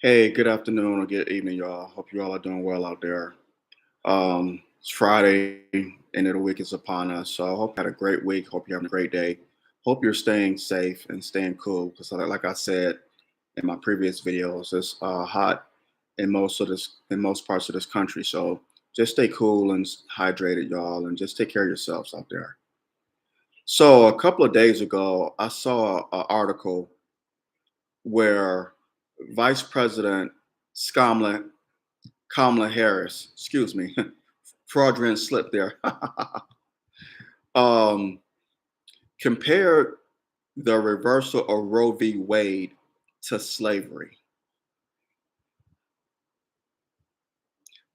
Hey, good afternoon or good evening, y'all. Hope you all are doing well out there. It's Friday, end of the week is upon us. So I hope you had a great week. Hope you're having a great day. Hope you're staying safe and staying cool. Because like I said in my previous videos, it's hot in most parts of this country. So just stay cool and hydrated, y'all, and just take care of yourselves out there. So a couple of days ago, I saw an article where Vice President Kamala Kamala Harris, excuse me, fraudulent slip there, um, compared the reversal of Roe v. Wade to slavery.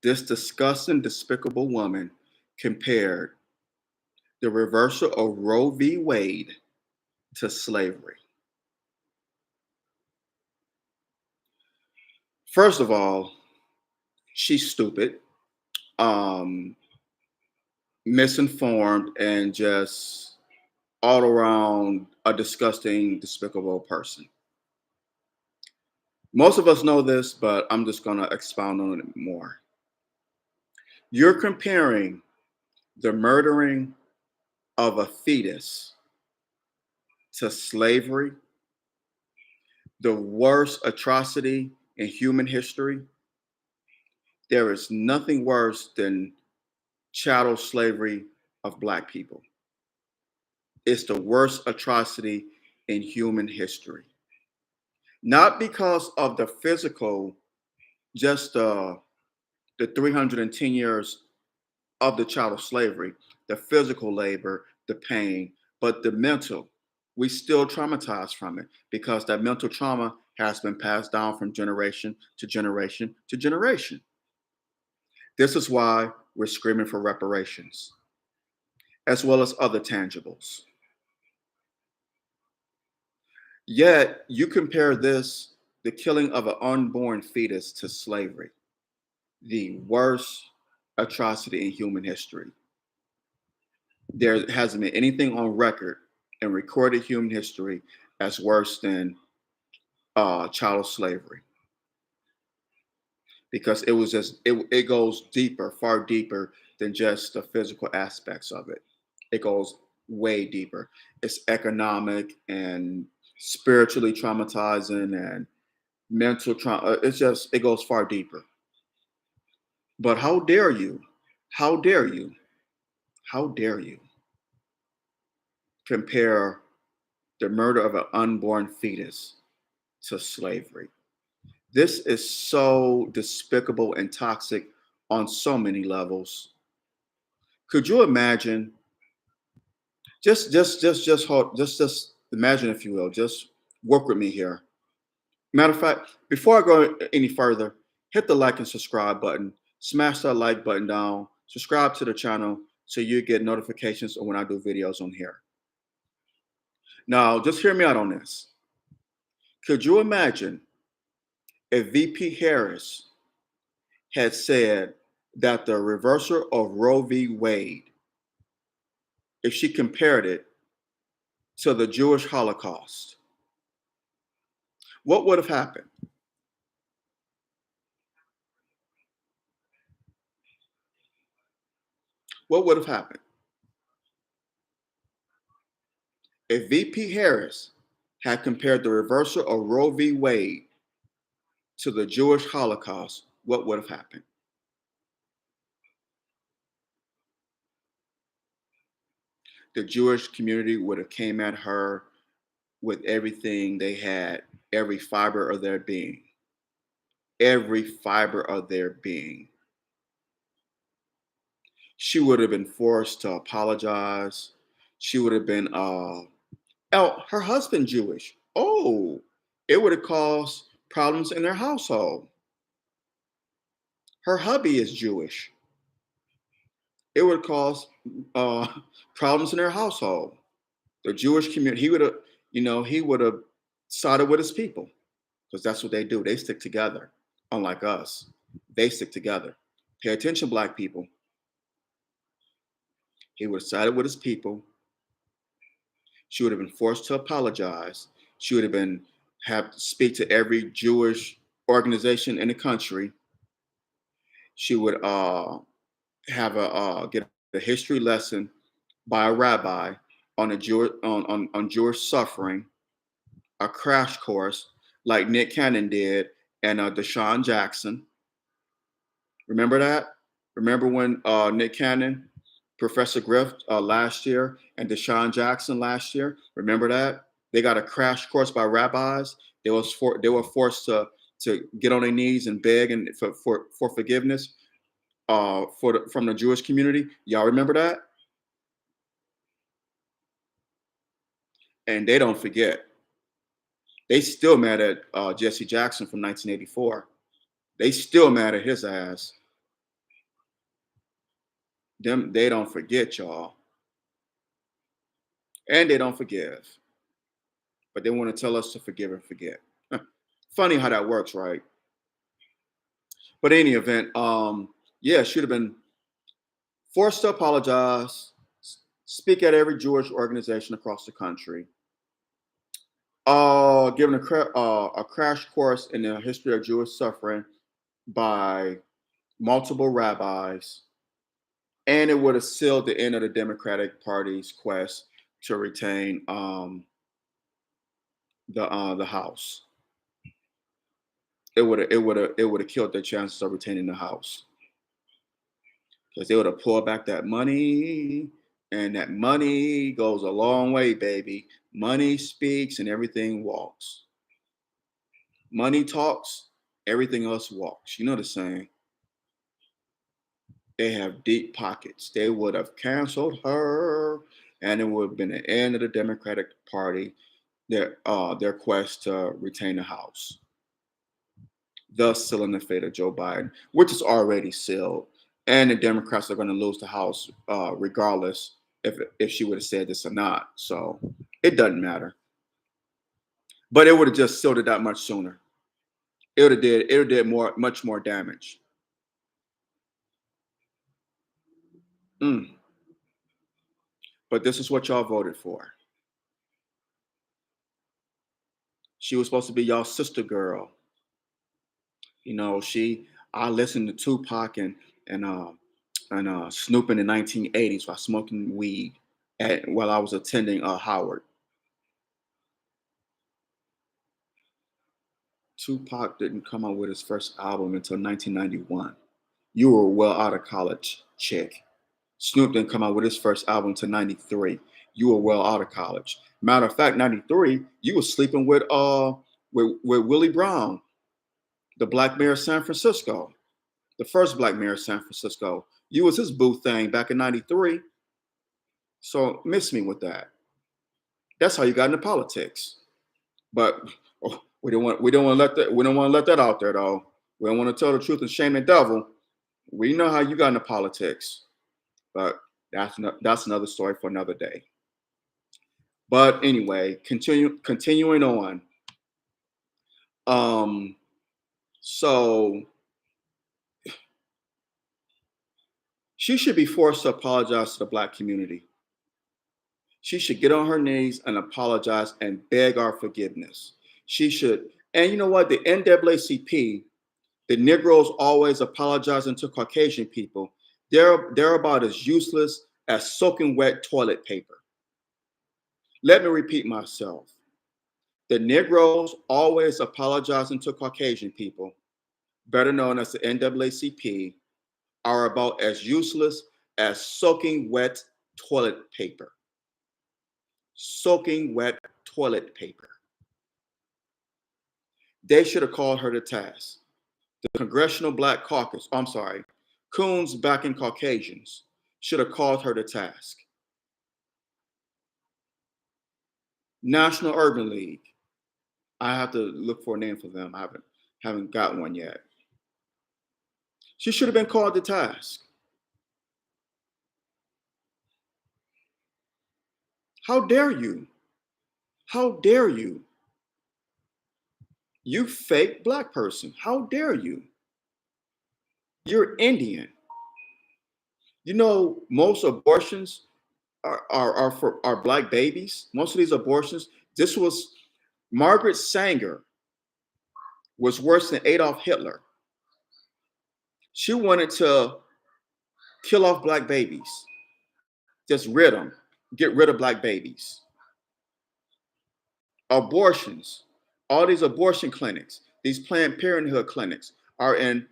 This disgusting, despicable woman compared the reversal of Roe v. Wade to slavery. First of all, she's stupid, um, misinformed, and just all around a disgusting, despicable person. Most of us know this, but I'm just going to expound on it more. You're comparing the murdering of a fetus to slavery, the worst atrocity in human history. There is nothing worse than chattel slavery of Black people. It's the worst atrocity in human history. Not because of the physical, just the 310 years of the child of slavery, the physical labor, the pain, but the mental. We still traumatized from it because that mental trauma has been passed down from generation to generation to generation. This is why we're screaming for reparations, as well as other tangibles. Yet you compare this, the killing of an unborn fetus, to slavery, the worst atrocity in human history. There hasn't been anything on record in recorded human history as worse than child slavery, because it goes deeper, far deeper than just the physical aspects of it. It goes way deeper. It's economic and spiritually traumatizing and mental trauma. It goes far deeper. But how dare you? How dare you? How dare you compare the murder of an unborn fetus to slavery? This is so despicable and toxic on so many levels. Could you imagine? Just imagine, if you will. Just work with me here. Matter of fact, before I go any further, hit the like and subscribe button. Smash that like button down. Subscribe to the channel so you get notifications of when I do videos on here. Now, just hear me out on this. Could you imagine if VP Harris had said that the reversal of Roe v. Wade, if she compared it to the Jewish Holocaust, what would have happened? What would have happened? If VP Harris had compared the reversal of Roe v. Wade to the Jewish Holocaust, what would have happened? The Jewish community would have came at her with everything they had, every fiber of their being, every fiber of their being. She would have been forced to apologize. She would have been, oh, her husband Jewish. Oh, it would have caused problems in their household. Her hubby is Jewish. It would cause uh, problems in their household. The Jewish community, he would have sided with his people because that's what they do. They stick together, unlike us. They stick together. Pay attention, Black people. He would have sided with his people. She would have been forced to apologize. She would have been have to speak to every Jewish organization in the country, she would have a get a history lesson by a rabbi on a on Jewish suffering, a crash course like Nick Cannon did and Deshaun Jackson. Remember that? Remember when Nick Cannon, Professor Griff last year, and Deshaun Jackson last year? Remember that? They got a crash course by rabbis. They were forced to get on their knees and beg and for forgiveness from the Jewish community. Y'all remember that? And they don't forget. They still mad at Jesse Jackson from 1984. They still mad at his ass. They don't forget, y'all. And they don't forgive. But they want to tell us to forgive and forget. Funny how that works, right? But in any event, yeah, should have been forced to apologize, speak at every Jewish organization across the country, given a crash course in the history of Jewish suffering by multiple rabbis, and it would have sealed the end of the Democratic Party's quest to retain the House. It would have killed their chances of retaining the House, because they would have pulled back that money, and that money goes a long way, baby. Money speaks and everything walks. Money talks, everything else walks. You know the saying. They have deep pockets. They would have canceled her, and it would have been the end of the Democratic Party, their quest to retain the House, thus sealing the fate of Joe Biden, which is already sealed. And the Democrats are going to lose the House regardless if she would have said this or not. So it doesn't matter. But it would have just sealed it that much sooner. It would have did much more damage. Mm. But this is what y'all voted for. She was supposed to be y'all sister girl. You know, I listened to Tupac and Snoop in the 1980s while smoking weed while I was attending Howard. Tupac didn't come out with his first album until 1991. You were well out of college, chick. Snoop didn't come out with his first album until 93. You were well out of college. Matter of fact, 93, you were sleeping with Willie Brown, the Black Mayor of San Francisco, the first Black Mayor of San Francisco. You was his boo thing back in 93. So miss me with that. That's how you got into politics. But we don't want to let that out there though. We don't want to tell the truth and shame the devil. We know how you got into politics. But that's another story for another day. But anyway, continuing on. So she should be forced to apologize to the Black community. She should get on her knees and apologize and beg our forgiveness. She should. And you know what? The NAACP, the Negroes always apologizing to Caucasian people. They're about as useless as soaking wet toilet paper. Let me repeat myself. The Negroes always apologizing to Caucasian people, better known as the NAACP, are about as useless as soaking wet toilet paper. Soaking wet toilet paper. They should have called her to task. The Congressional Black Caucus, Coons backing Caucasians, should have called her to task. National Urban League. I have to look for a name for them. I haven't got one yet. She should have been called to task. How dare you? How dare you? You fake Black person. How dare you? You're Indian. You know, most abortions are Black babies. Most of these abortions. This was Margaret Sanger. was worse than Adolf Hitler. She wanted to kill off black babies, just rid them, get rid of black babies. Abortions, all these abortion clinics, these Planned Parenthood clinics are in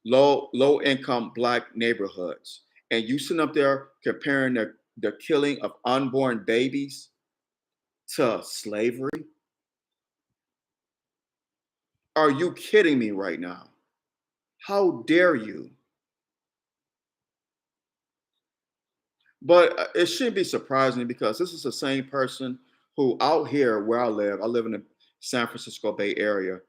low income black neighborhoods. And you sit up there comparing the killing of unborn babies to slavery? Are you kidding me right now? How dare you? But it shouldn't be surprising because this is the same person who out here where I live in the San Francisco Bay Area,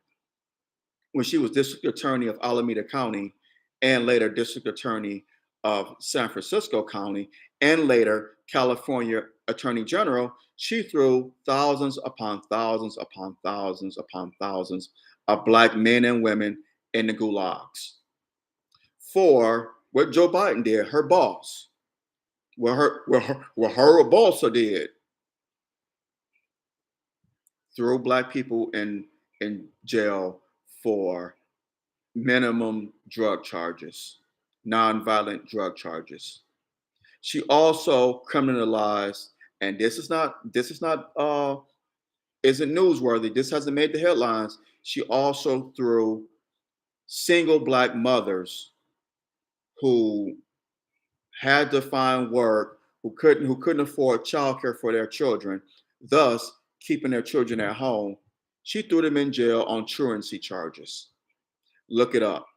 when she was district attorney of Alameda County and later district attorney of San Francisco County and later California Attorney General, she threw thousands upon thousands upon thousands upon thousands of black men and women in the gulags for what Joe Biden did, her boss. What her boss did, threw black people in jail for minimum drug charges, nonviolent drug charges. She also criminalized, and this is not isn't newsworthy. This hasn't made the headlines. She also threw single black mothers who had to find work, who couldn't afford childcare for their children, thus keeping their children at home. She threw them in jail on truancy charges. Look it up.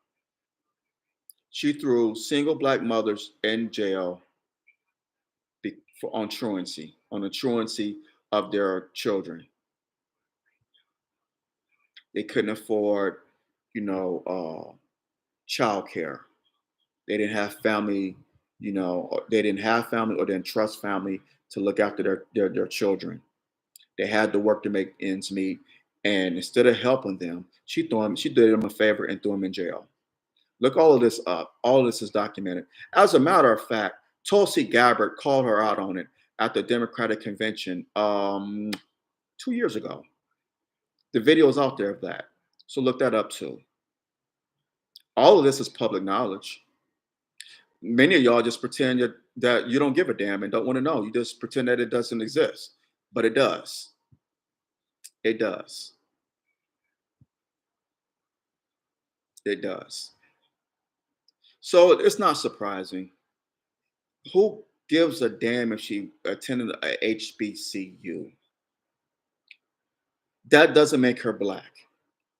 She threw single black mothers in jail on the truancy of their children. They couldn't afford, child care. They didn't have family, they didn't have family or didn't trust family to look after their children. They had to work to make ends meet. And instead of helping them, she did them a favor and threw them in jail. Look all of this up. All of this is documented. As a matter of fact, Tulsi Gabbard called her out on it at the Democratic convention 2 years ago. The video is out there of that. So look that up too. All of this is public knowledge. Many of y'all just pretend that you don't give a damn and don't want to know. You just pretend that it doesn't exist. But it does. It does. It does. So it's not surprising. Who gives a damn if she attended a HBCU? That doesn't make her black.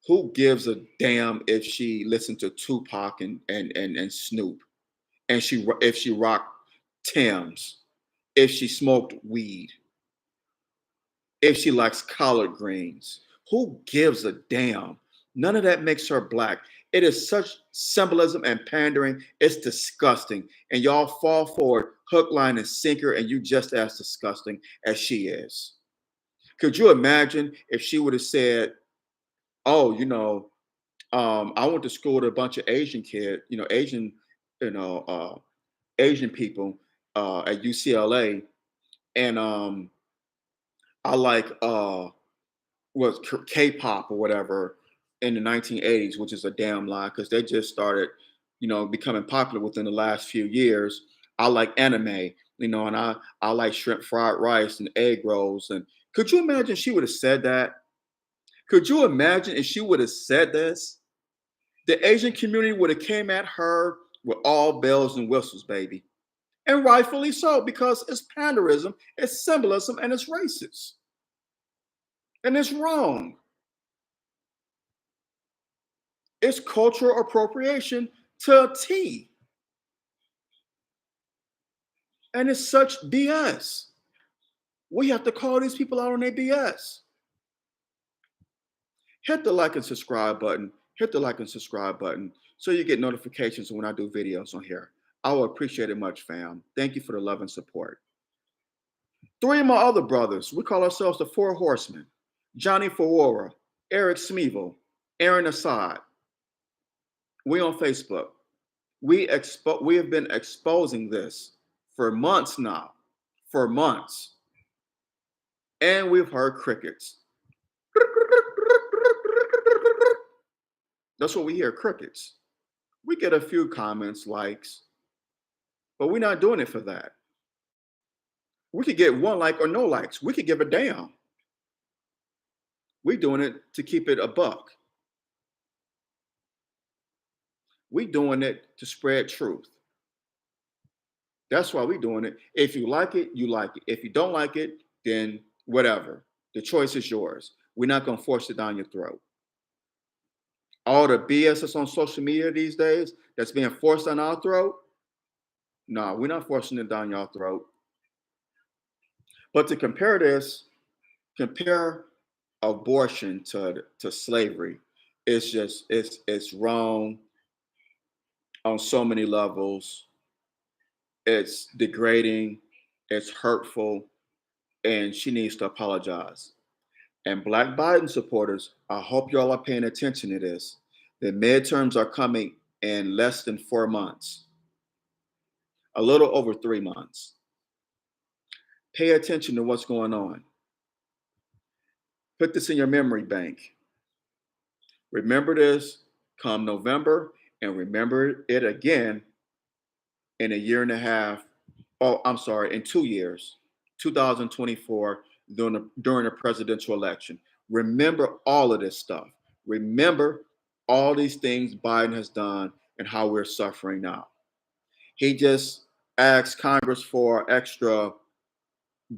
Who gives a damn if she listened to Tupac and Snoop, and if she rocked Tim's, if she smoked weed, if she likes collard greens? Who gives a damn? None of that makes her black. It is such symbolism and pandering. It's disgusting. And y'all fall for it, hook, line, and sinker, and you just as disgusting as she is. Could you imagine if she would have said, oh, I went to school with a bunch of Asian kids, Asian people at UCLA, and I like was K-pop or whatever in the 1980s, which is a damn lie because they just started, becoming popular within the last few years. I like anime, and I like shrimp fried rice and egg rolls. And could you imagine she would have said that? Could you imagine if she would have said this? The Asian community would have came at her with all bells and whistles, baby. And rightfully so, because it's panderism, it's symbolism, and it's racist. And it's wrong. It's cultural appropriation to a T. And it's such BS. We have to call these people out on their BS. Hit the like and subscribe button. Hit the like and subscribe button so you get notifications when I do videos on here. I will appreciate it much, fam. Thank you for the love and support. 3 of my other brothers, we call ourselves the Four Horsemen. Johnny Fawora, Eric Smeevil, Aaron Assad. We on Facebook. We have been exposing this for months now. For months. And we've heard crickets. That's what we hear, crickets. We get a few comments, likes, but we're not doing it for that. We could get one like or no likes. We could give a damn. We're doing it to keep it a buck. We're doing it to spread truth. That's why we're doing it. If you like it, you like it. If you don't like it, then whatever. The choice is yours. We're not going to force it down your throat. All the BS that's on social media these days that's being forced down our throat, no, we're not forcing it down your throat. But to compare this, compare abortion to slavery, it's wrong on so many levels. It's degrading, it's hurtful, and she needs to apologize. And Black Biden supporters, I hope y'all are paying attention to this. The midterms are coming in less than 4 months, a little over 3 months. Pay attention to what's going on. Put this in your memory bank. Remember this come November, and remember it again in a year and a half. Oh, I'm sorry, in 2 years, 2024, during the presidential election. Remember all of this stuff. Remember all these things Biden has done and how we're suffering now. He just asked Congress for extra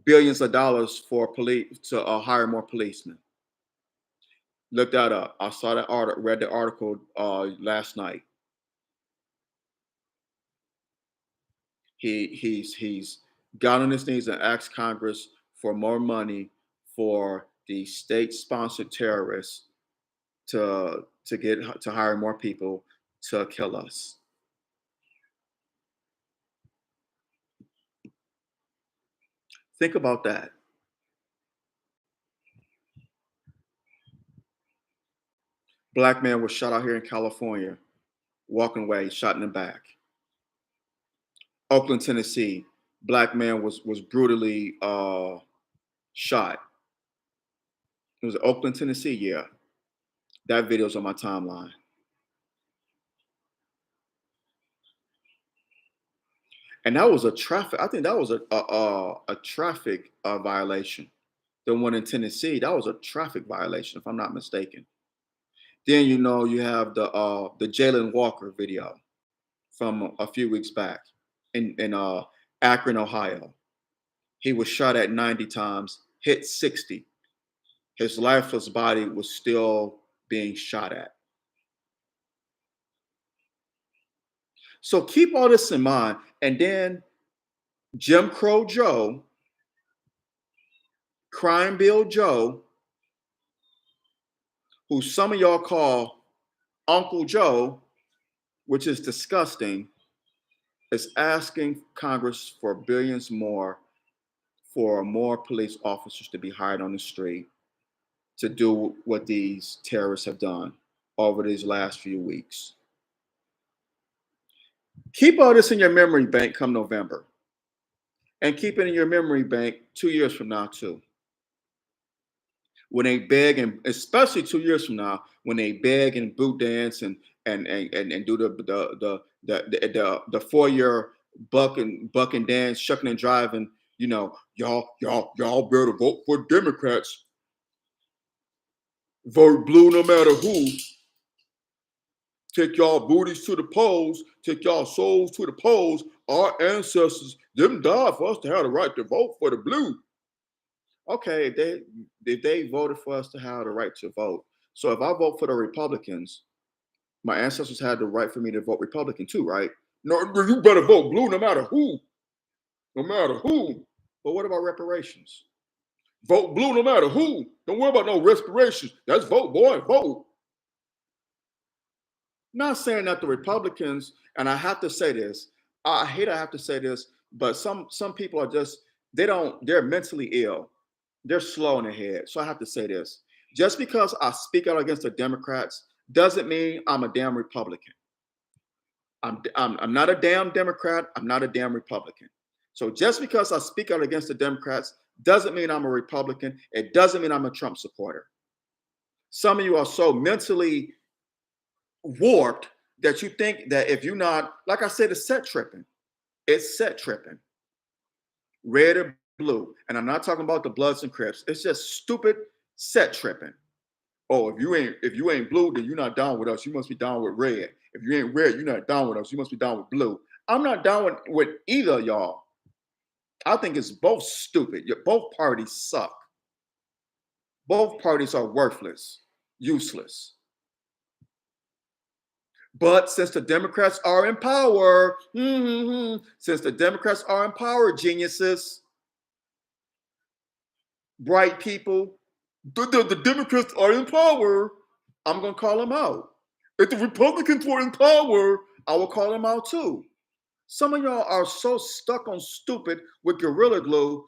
billions of dollars for police to hire more policemen. Look that up. I saw that article, read the article last night. He's got on his knees and asked Congress for more money for the state-sponsored terrorists to hire more people to kill us. Think about that. Black man was shot out here in California, walking away, shot in the back. Oakland, Tennessee, black man was brutally shot. It was Oakland, Tennessee. Yeah, that video's on my timeline. And that was a traffic. I think that was a traffic violation. The one in Tennessee, that was a traffic violation, if I'm not mistaken. Then you have the Jalen Walker video from a few weeks back in Akron, Ohio. He was shot at 90 times, hit 60. His lifeless body was still being shot at. So keep all this in mind. And then Jim Crow Joe, Crime Bill Joe, who some of y'all call Uncle Joe, which is disgusting, is asking Congress for billions more for more police officers to be hired on the street to do what these terrorists have done over these last few weeks. Keep all this in your memory bank come November. And keep it in your memory bank 2 years from now, too. When they beg, and especially 2 years from now, when they beg and boot dance and do the 4-year buck and dance, shucking and driving, y'all better vote for Democrats. Vote blue no matter who. Take y'all booties to the polls. Take y'all souls to the polls. Our ancestors, them died for us to have the right to vote for the blue. Okay, they voted for us to have the right to vote. So if I vote for the Republicans, my ancestors had the right for me to vote Republican too, right? No, you better vote blue no matter who. No matter who. But what about reparations? Vote blue no matter who. Don't worry about no reparations. That's vote, boy, vote. Not saying that the Republicans, and I have to say this, I hate I have to say this, but some people are just, they're mentally ill. They're slow in the head. So I have to say this. Just because I speak out against the Democrats doesn't mean I'm a damn Republican. I'm not a damn Democrat. I'm not a damn Republican. So just because I speak out against the Democrats doesn't mean I'm a Republican. It doesn't mean I'm a Trump supporter. Some of you are so mentally warped that you think that if you're not, like I said, it's set tripping. It's set tripping. Red or blue. And I'm not talking about the Bloods and Crips. It's just stupid set tripping. Oh, if you ain't blue, then you're not down with us. You must be down with red. If you ain't red, you're not down with us. You must be down with blue. I'm not down with either of y'all. I think it's both stupid. Both parties suck. Both parties are worthless, useless. But since the Democrats are in power, since the Democrats are in power, geniuses, bright people, the Democrats are in power, I'm going to call them out. If the Republicans were in power, I will call them out too. Some of y'all are so stuck on stupid with Gorilla Glue.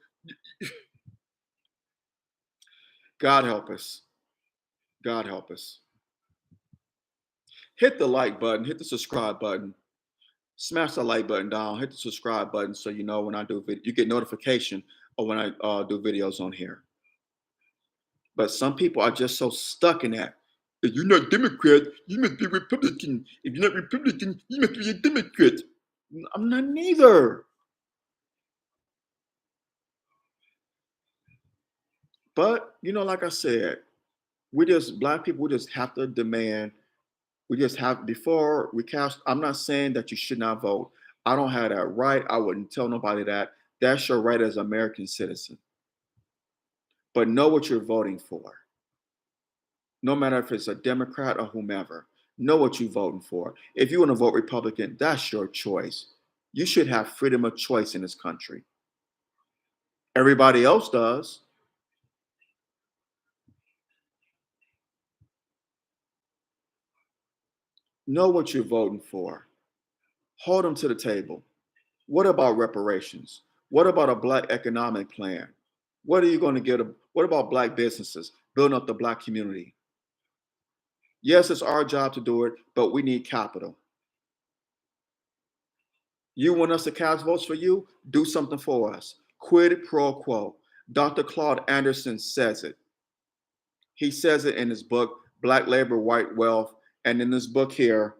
God help us. God help us. Hit the like button, hit the subscribe button, smash the like button down, hit the subscribe button so you know when I do video, you get notification of when I do videos on here. But some people are just so stuck in that. If you're not Democrat, you must be Republican. If you're not Republican, you must be a Democrat. I'm not neither. But like I said, black people, we just have to demand. We just have before we cast. I'm not saying that you should not vote. I don't have that right. I wouldn't tell nobody that. That's your right as an American citizen. But know what you're voting for. No matter if it's a Democrat or whomever, know what you're voting for. If you want to vote Republican, that's your choice. You should have freedom of choice in this country. Everybody else does. Know what you're voting for. Hold them to the table. What about reparations? What about a black economic plan? What are you going to get? What about black businesses building up the black community? Yes, it's our job to do it, but we need capital. You want us to cast votes for you? Do something for us. Quid pro quo. Dr. Claude Anderson says it. He says it in his book, Black Labor, White Wealth. And in this book here,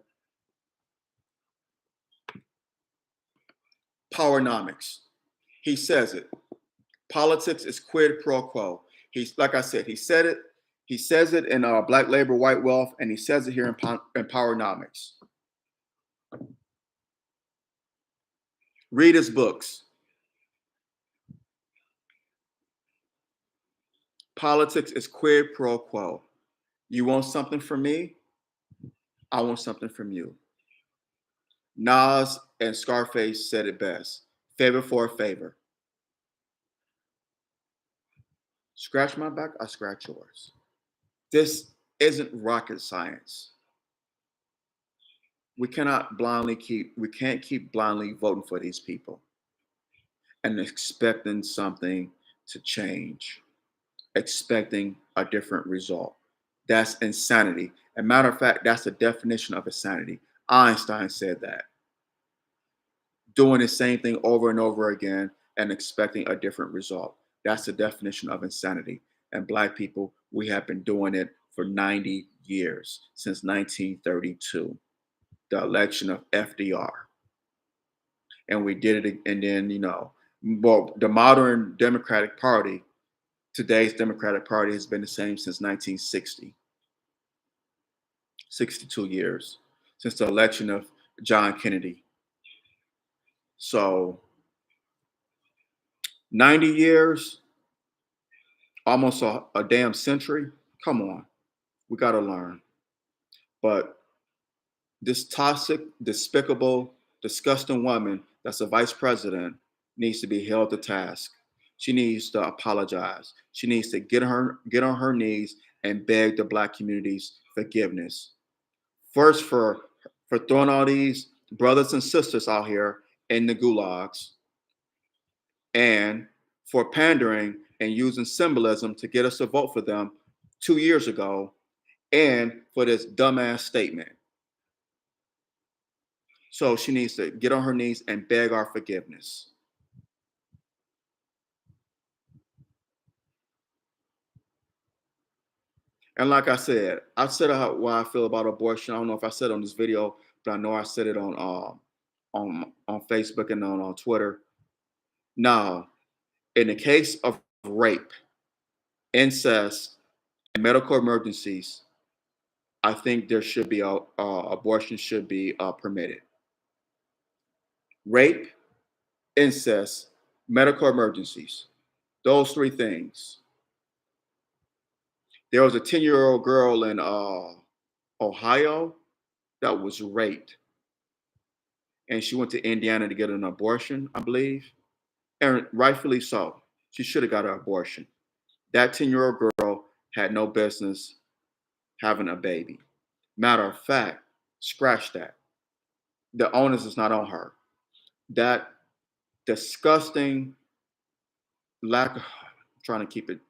Powernomics. He says it. Politics is quid pro quo. He's like I said, he said it. He says it in Black Labor, White Wealth, and he says it here in Powernomics. Read his books. Politics is quid pro quo. You want something from me? I want something from you. Nas and Scarface said it best. Favor for a favor. Scratch my back, I scratch yours. This isn't rocket science. We can't keep blindly voting for these people and expecting something to change, expecting a different result. That's insanity. As a matter of fact, that's the definition of insanity. Einstein said that. Doing the same thing over and over again and expecting a different result. That's the definition of insanity. And black people, we have been doing it for 90 years, since 1932, the election of FDR. And we did it, and then, the modern Democratic Party, today's Democratic Party, has been the same since 1960, 62 years, since the election of John Kennedy. So 90 years, almost a damn century. Come on, we got to learn. But this toxic, despicable, disgusting woman that's a vice president needs to be held to task. She needs to apologize. She needs to get on her knees and beg the black community's forgiveness. First, for throwing all these brothers and sisters out here in the gulags, and for pandering and using symbolism to get us to vote for them 2 years ago, and for this dumbass statement. So she needs to get on her knees and beg our forgiveness. And like I said how why I feel about abortion. I don't know if I said it on this video, but I know I said it on Facebook and on Twitter. Now, in the case of rape, incest, and medical emergencies, I think there should be abortion should be permitted. Rape, incest, medical emergencies. Those three things. There was a 10-year-old girl in Ohio that was raped, and she went to Indiana to get an abortion, I believe, and rightfully so. She should have got an abortion. That 10-year-old girl had no business having a baby. Matter of fact, scratch that. The onus is not on her. That disgusting lack of trying to keep it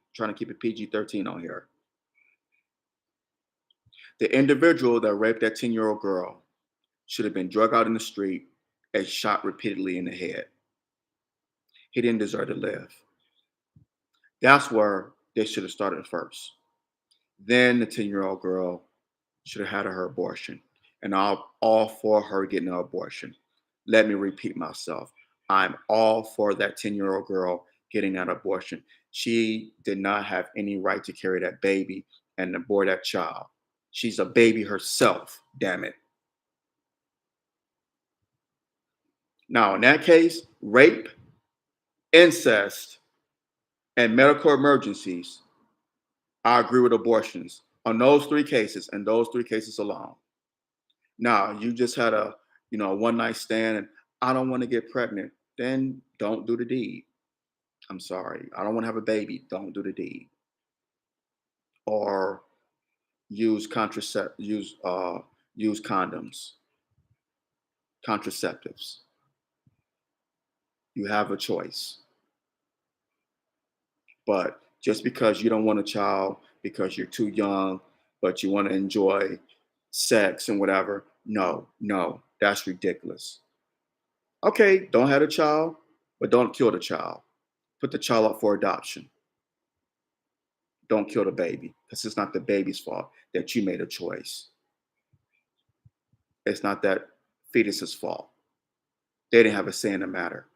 PG-13 on here. The individual that raped that 10-year-old girl should have been drug out in the street and shot repeatedly in the head. He didn't deserve to live. That's where they should have started first. Then the 10-year-old girl should have had her abortion. And I'm all for her getting an abortion. Let me repeat myself. I'm all for that 10-year-old girl getting that abortion. She did not have any right to carry that baby and abort that child. She's a baby herself, damn it. Now, in that case, rape, incest, and medical emergencies, I agree with abortions on those three cases and those three cases alone. Now, you just had a, one night stand and I don't want to get pregnant, then don't do the deed. I'm sorry. I don't want to have a baby. Don't do the deed. Or use condoms, contraceptives. You have a choice. But just because you don't want a child because you're too young, but you want to enjoy sex and whatever, no, no, that's ridiculous. Okay, don't have a child, but don't kill the child. Put the child up for adoption. Don't kill the baby because it's not the baby's fault that you made a choice. It's not that fetus's fault. They didn't have a say in the matter.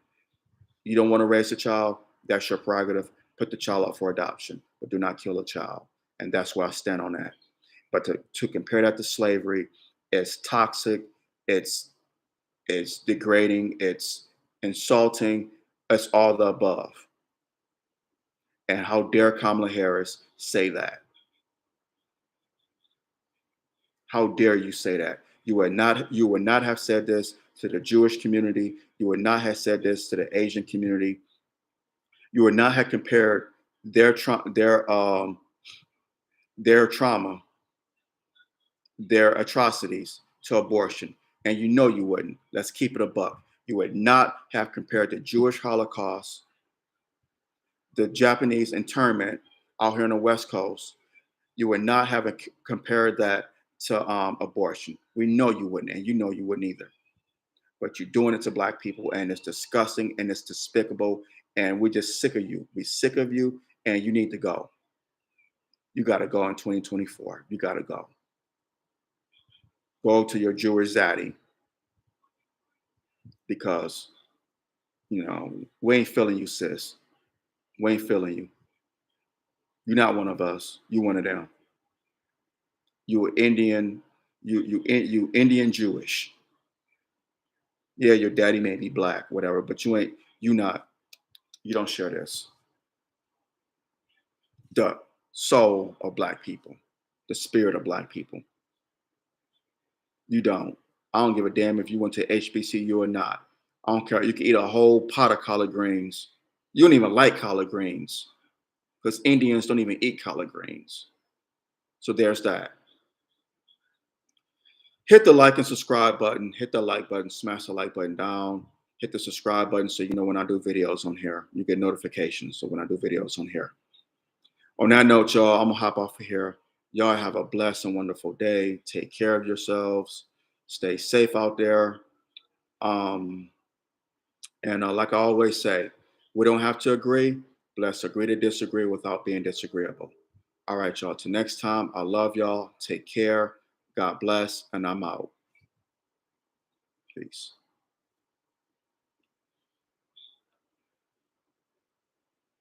You don't want to raise a child, that's your prerogative. Put the child up for adoption, but do not kill a child. And that's where I stand on that. But to compare that to slavery, it's toxic, it's it's degrading, it's insulting, it's all the above. And how dare Kamala Harris say that? How dare you say that? You would not have said this to the Jewish community. You would not have said this to the Asian community. You would not have compared their their trauma, their atrocities to abortion. And you know you wouldn't. Let's keep it a buck. You would not have compared the Jewish Holocaust, the Japanese internment out here on the West Coast. You would not have compared that to abortion. We know you wouldn't, and you know you wouldn't either. But you're doing it to Black people, and it's disgusting and it's despicable. And we're just sick of you. We're sick of you, and you need to go. You got to go in 2024. You got to go. Go to your Jewish zaddy because, we ain't feeling you, sis. We ain't feeling you. You're not one of us. You one of them. You are Indian. You Indian Jewish. Yeah, your daddy may be Black, whatever, but you ain't. You not. You don't share this. The soul of Black people, the spirit of Black people. You don't. I don't give a damn if you went to HBCU or not. I don't care. You can eat a whole pot of collard greens. You don't even like collard greens because Indians don't even eat collard greens. So there's that. Hit the like and subscribe button. Hit the like button. Smash the like button down. Hit the subscribe button so you know when I do videos on here. You get notifications. So when I do videos on here. On that note, y'all, I'm going to hop off of here. Y'all have a blessed and wonderful day. Take care of yourselves. Stay safe out there. And like I always say, we don't have to agree. But let's agree to disagree without being disagreeable. All right, y'all. Till next time, I love y'all. Take care. God bless. And I'm out. Peace.